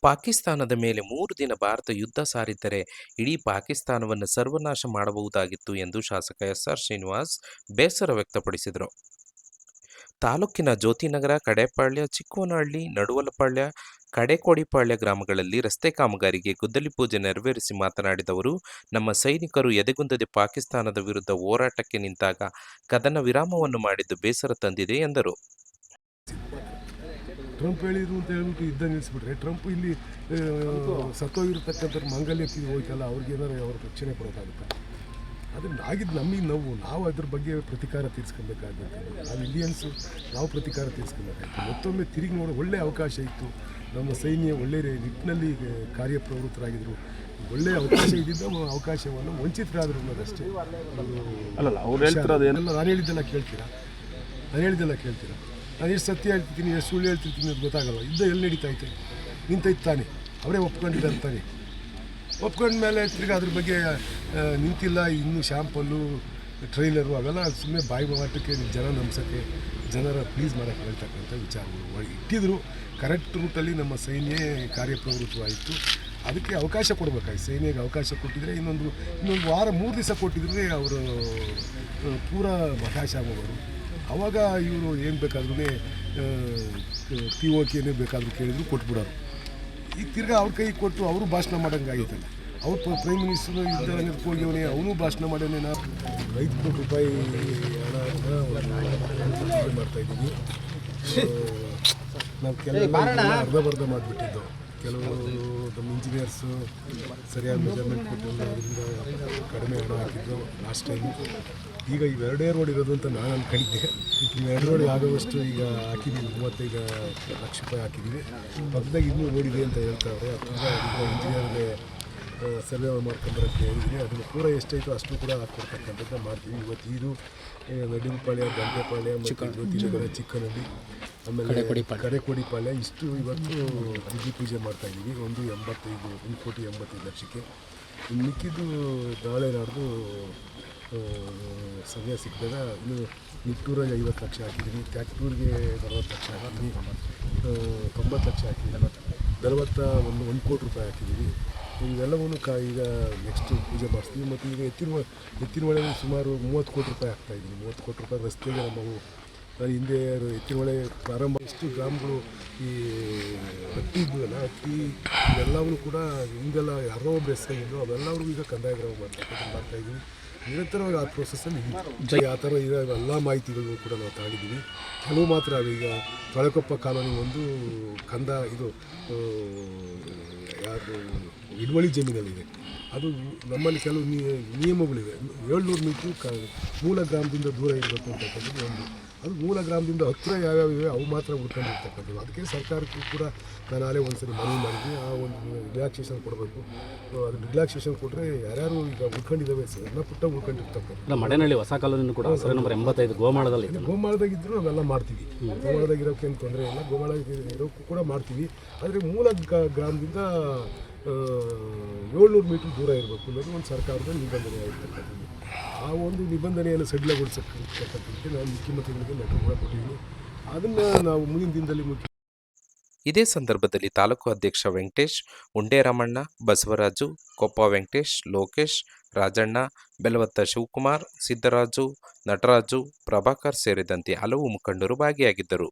ಪಾಕಿಸ್ತಾನದ ಮೇಲೆ 3 ದಿನ ಭಾರತ ಯುದ್ಧ ಸಾರಿದ್ದರೆ ಇಡೀ ಪಾಕಿಸ್ತಾನವನ್ನು ಸರ್ವನಾಶ ಮಾಡಬಹುದಾಗಿತ್ತು ಎಂದು ಶಾಸಕ ಎಸ್ಆರ್ ಶ್ರೀನಿವಾಸ್ ಬೇಸರ ವ್ಯಕ್ತಪಡಿಸಿದರು. ತಾಲೂಕಿನ ಜ್ಯೋತಿನಗರ, ಕಡೇಪಾಳ್ಯ, ಚಿಕ್ಕೋನಹಳ್ಳಿ, ನಡುವಲಪಾಳ್ಯ, ಕಡೇಕೋಡಿಪಾಳ್ಯ ಗ್ರಾಮಗಳಲ್ಲಿ ರಸ್ತೆ ಕಾಮಗಾರಿಗೆ ಗುದ್ದಲಿ ಪೂಜೆ ನೆರವೇರಿಸಿ ಮಾತನಾಡಿದ ಅವರು, ನಮ್ಮ ಸೈನಿಕರು ಎದೆಗುಂದದೆ ಪಾಕಿಸ್ತಾನದ ವಿರುದ್ಧ ಹೋರಾಟಕ್ಕೆ ನಿಂತಾಗ ಕದನ ವಿರಾಮವನ್ನು ಮಾಡಿದ್ದು ಬೇಸರ ತಂದಿದೆ ಎಂದರು. ಟ್ರಂಪ್ ಹೇಳಿದ್ರು ಅಂತ ಹೇಳ್ಬಿಟ್ಟು ಯುದ್ಧ ನಿಲ್ಲಿಸ್ಬಿಟ್ರೆ ಟ್ರಂಪ್ ಇಲ್ಲಿ ಸತ್ತೋಗಿರ್ತಕ್ಕಂಥ ಮಾಂಗಲ್ಯ ಹೋಯ್ತಲ್ಲ, ಅವ್ರಿಗೇನಾರು ಅವ್ರ ರಕ್ಷಣೆ ಕೊಡೋಕ್ಕಾಗುತ್ತೆ? ಅದನ್ನು ಆಗಿದ್ದು ನಮಗೆ ನಾವು ಅದ್ರ ಬಗ್ಗೆ ಪ್ರತಿಕಾರ ತೀರಿಸ್ಕೊಬೇಕಾಗುತ್ತೆ. ನಾವು ಇಂಡಿಯನ್ಸು ನಾವು ಪ್ರತಿಕಾರ ತೀರಿಸ್ಕೊಬೇಕಾಯ್ತು. ಮತ್ತೊಮ್ಮೆ ತಿರುಗಿ ನೋಡಿ ಒಳ್ಳೆಯ ಅವಕಾಶ ಇತ್ತು. ನಮ್ಮ ಸೈನ್ಯ ಒಳ್ಳೆಯ ನಿಟ್ಟಿನಲ್ಲಿ ಕಾರ್ಯಪ್ರವೃತ್ತರಾಗಿದ್ದರು. ಒಳ್ಳೆಯ ಅವಕಾಶ ಇದ್ದಿದ್ದ ಅವಕಾಶವನ್ನು ವಂಚಿತರಾದರು ಅನ್ನೋದಷ್ಟೇ. ನಾನು ಹೇಳಿದ್ದೆಲ್ಲ ಕೇಳ್ತೀರಾ? ನಾನು ಎಷ್ಟು ಸತ್ಯ ಹೇಳ್ತಿದ್ದೀನಿ, ಎಷ್ಟು ಸುಳ್ಳು ಹೇಳ್ತಿರ್ತೀನಿ ಅದು ಗೊತ್ತಾಗಲ್ಲ. ಯುದ್ಧ ಎಲ್ಲಿ ನಡೀತಾ ಐತೆ? ನಿಂತೈತೆ ತಾನೆ, ಅವರೇ ಒಪ್ಕೊಂಡಿದ್ದಾರೆ ತಾನೆ. ಒಪ್ಕೊಂಡ ಮೇಲೆ ತಿರ್ಗಿ ಅದ್ರ ಬಗ್ಗೆ ನಿಂತಿಲ್ಲ, ಇನ್ನೂ ಶಾಂಪಲ್ಲು, ಟ್ರೈಲರು ಅವೆಲ್ಲ ಸುಮ್ಮನೆ ಬಾಯಿ ಮಾಟಕ್ಕೆ ಜನ ನಂಬಿಸೋಕ್ಕೆ, ಜನರ ಪ್ಲೀಸ್ ಮಾಡೋಕ್ಕೆ ಹೇಳ್ತಕ್ಕಂಥ ವಿಚಾರಗಳು ಇಟ್ಟಿದ್ರು. ಕರೆಕ್ಟ್ ರೂಟಲ್ಲಿ ನಮ್ಮ ಸೈನ್ಯ ಕಾರ್ಯಪ್ರವೃತ್ತವಾಯಿತು. ಅದಕ್ಕೆ ಅವಕಾಶ ಕೊಡಬೇಕಾಗಿ ಸೈನ್ಯಕ್ಕೆ ಅವಕಾಶ ಕೊಟ್ಟಿದ್ರೆ ಇನ್ನೊಂದು ವಾರ 3 ದಿವಸ ಕೊಟ್ಟಿದ್ರೆ ಅವರು ಪೂರಾ ಮಠಾಶ ಆಗೋರು. ಆವಾಗ ಇವರು ಏನು ಬೇಕಾದ್ರೂ POKನೇ ಬೇಕಾದರೂ ಕೇಳಿದ್ರು ಕೊಟ್ಬಿಡೋರು. ಈಗ ತಿರ್ಗಾ ಅವ್ರ ಕೈ ಕೊಟ್ಟು ಅವರು ಭಾಷಣ ಮಾಡೋಂಗೆ ಆಗೈತಲ್ಲ. ಅವ್ರು ಪ್ರೈಮ್ ಮಿನಿಸ್ಟರ್ ಯುದ್ಧ ಹೋಗ್ಯವನೇ, ಅವನು ಭಾಷಣ ಮಾಡೋನೇ. 5 ಕೋಟಿ ರೂಪಾಯಿ ಹಣ ಮಾಡ್ತಾಯಿದ್ದೀವಿ. ನಾವು ಕೆಲವು ಅರ್ಧ ಮಾಡಿಬಿಟ್ಟಿದ್ದು. ಕೆಲವು ನಮ್ಮ ಇಂಜಿನಿಯರ್ಸು ಸರಿಯಾಗಿ ಮೆಜರ್ಮೆಂಟ್ ಕೊಟ್ಟು ಅದರಿಂದ ಕಡಿಮೆ ಹಣ ಹಾಕಿದ್ದು ಲಾಸ್ಟ್ ಟೈಮು. ಈಗ ಇವೆರಡೇ ರೋಡ್ ಇರೋದು ಅಂತ ನಾನು ಅಂದ್ಕೊಂಡಿದ್ದೆ. ಇವೆರಡು ರೋಡ್ ಆಗೋವಷ್ಟು ಈಗ ಹಾಕಿದ್ದೀವಿ. 35 ಲಕ್ಷ ರೂಪಾಯಿ ಹಾಕಿದ್ದೀವಿ. ಪಕ್ಕದಾಗ ಇನ್ನೂ ರೋಡ್ ಇದೆ ಅಂತ ಹೇಳ್ತಾವ್ರೆ. ಅದರಿಂದ ಇಂಜಿನಿಯರ್ಗೆ ಸರ್ವೆ ಮಾಡ್ಕೊಂಬರೋಕ್ಕೆ ಹೇಳಿದ್ದೀನಿ. ಅದನ್ನು ಪೂರ ಎಷ್ಟಾಯಿತು ಅಷ್ಟು ಕೂಡ ಹಾಕ್ಕೊಡ್ತಕ್ಕಂಥದ್ದು ಮಾಡ್ತೀವಿ. ಇವತ್ತು ಇದು ನಡಿಮಪಾಳ್ಯ, ಗಂಟೆಪಾಳ್ಯ ಮತ್ತು ಜ್ಯೋತಿನಗರ, ಚಿಕ್ಕನಹಳ್ಳಿ, ಆಮೇಲೆ ಕಡೆಕೋಡಿಪಾಳ್ಯ ಇಷ್ಟು ಇವತ್ತು ಗುದ್ದಿ ಪೂಜೆ ಮಾಡ್ತಾಯಿದ್ದೀವಿ. 1,85 ಲಕ್ಷಕ್ಕೆ. ಇನ್ನು ಮಿಕ್ಕಿದ್ದು ನಾಳೆ ನಾಡ್ದು ಸಮಯ ಸಿಕ್ಕಿದಾಗ ಇನ್ನು ನಿಟ್ಟೂರಾಗ 50 ಲಕ್ಷ ಹಾಕಿದ್ದೀನಿ. ಟ್ಯಾಕ್ಟೂರ್ಗೆ 40 ಲಕ್ಷ ಹಾಕಿದ್ದೀನಿ. 90 ಲಕ್ಷ ಹಾಕಿದ್ದೀನಿ. 1 ಕೋಟಿ ರೂಪಾಯಿ ಹಾಕಿದ್ದೀವಿ. ಇವೆಲ್ಲವೂ ಈಗ ನೆಕ್ಸ್ಟ್ ಪೂಜೆ ಮಾಡಿಸ್ತೀವಿ. ಮತ್ತು ಈಗ ಎತ್ತಿನ ಹೊಳೆ ಸುಮಾರು 30 ಕೋಟಿ ರೂಪಾಯಿ ಹಾಕ್ತಾಯಿದ್ದೀನಿ. 30 ಕೋಟಿ ರೂಪಾಯಿ ರಸ್ತೆಗೆ ನಮ್ಮವು. ನಾನು ಹಿಂದೆ ಎತ್ತಿನ ಹೊಳೆ ಪ್ರಾರಂಭ ಎಷ್ಟು ಗ್ರಾಮಗಳು ಈ ಹಟ್ಟಿ ಇದ್ವಲ್ಲ, ಹಟ್ಟಿ ಇವೆಲ್ಲವೂ ಕೂಡ ಹಿಂದೆಲ್ಲ ಯಾರೋ ಒಬ್ಬರು ಹೆಸರಾಗಿದ್ದು ಅವೆಲ್ಲವೂ ಈಗ ಕಂದಾಯ ಗ್ರಾಮ ಮಾಡ್ತಾಯಿದ್ದೀವಿ. ನಿರಂತರವಾಗಿ ಆ ಪ್ರೋಸೆಸ್ಸಲ್ಲಿ ಆ ಥರ ಇರೋ ಎಲ್ಲ ಮಾಹಿತಿಗಳು ಕೂಡ ನಾವು ತಗೊಂಡಿದ್ದೀವಿ. ಕೆಲವು ಮಾತ್ರ ಈಗ ತೊಳೆಕೊಪ್ಪ ಕಾಲೋನಿ ಒಂದು ಇದು ಯಾರು ಹಿಡುವಳಿ ಜಮೀನಲ್ಲಿದೆ. ಅದು ನಮ್ಮಲ್ಲಿ ಕೆಲವು ನಿಯಮಗಳಿವೆ. 700 ಮೀಟ್ರು ಮೂಲ ಗ್ರಾಮದಿಂದ ದೂರ ಇರಬೇಕು ಅಂತಕ್ಕಂಥದ್ದು ಒಂದು. ಅದು ಮೂಲ ಗ್ರಾಮದಿಂದ ಹತ್ತಿರ ಯಾವ್ಯಾವ ಇವೆ ಅವು ಮಾತ್ರ ಉಳ್ಕೊಂಡಿರ್ತಕ್ಕಂಥದ್ದು. ಅದಕ್ಕೆ ಸರ್ಕಾರಕ್ಕೂ ಕೂಡ ನಾನು ನಾಳೆ ಒಂದ್ಸರಿ ಮನವಿ ಮಾಡಿದ್ವಿ. ಆ ಒಂದು ರಿಲ್ಯಾಕ್ಸೇಷನ್ ಕೊಡಬೇಕು. ಅದು ರಿಲ್ಯಾಕ್ಸೇಷನ್ ಕೊಟ್ಟರೆ ಯಾರ್ಯಾರು ಈಗ ಉಳ್ಕೊಂಡಿದ್ದಾವೆ ಸಣ್ಣ ಪುಟ್ಟ ಉಳ್ಕೊಂಡಿರ್ತಕ್ಕಂಥ ಮಡೆನಹಳ್ಳಿ ಹೊಸ ಕಾಲೋನಿ ಕೂಡ ಸರ್ವೆ ನಂಬರ್ 85 ಗೋಮಾಳದಾಗಿದ್ದರೂ ನಾವೆಲ್ಲ ಮಾಡ್ತೀವಿ. ಗೋಮಾಳದಾಗಿರೋಕ್ಕೆ ಏನು ತೊಂದರೆ ಇಲ್ಲ. ಗೋಮಾಳದಾಗಿರೋಕ್ಕೂ ಕೂಡ ಮಾಡ್ತೀವಿ. ಆದರೆ ಮೂಲ ಗ್ರಾಮದಿಂದ 700 ಮೀಟ್ರ್ ದೂರ ಇರಬೇಕು ಅನ್ನೋದು ಒಂದು ಸರ್ಕಾರದ ನಿಬಂಧನೆ ಆಗಿರ್ತಕ್ಕಂಥದ್ದು. ಆ ಒಂದು ನಿಬಂಧನೆಯನ್ನು ಸಡಿಲಗೊಳಿಸತಕ್ಕಂಥದ್ದಕ್ಕೆ ನಾನು ಮುಖ್ಯಮಂತ್ರಿಗಳಿಗೆ ಲೆಟರ್ ಕೂಡ ಕೊಟ್ಟಿದ್ದೀನಿ. ಅದನ್ನು ನಾವು ಮುಂದಿನ ದಿನದಲ್ಲಿ ಇದೇ ಸಂದರ್ಭದಲ್ಲಿ ತಾಲೂಕು ಅಧ್ಯಕ್ಷ ವೆಂಕಟೇಶ್, ಉಂಡೇರಾಮಣ್ಣ, ಬಸವರಾಜು, ಕೊಪ್ಪ ವೆಂಕಟೇಶ್, ಲೋಕೇಶ್, ರಾಜಣ್ಣ, ಬೆಲವತ್ತ ಶಿವಕುಮಾರ್, ಸಿದ್ದರಾಜು, ನಟರಾಜು, ಪ್ರಭಾಕರ್ ಸೇರಿದಂತೆ ಹಲವು ಮುಖಂಡರು ಭಾಗಿಯಾಗಿದ್ದರು.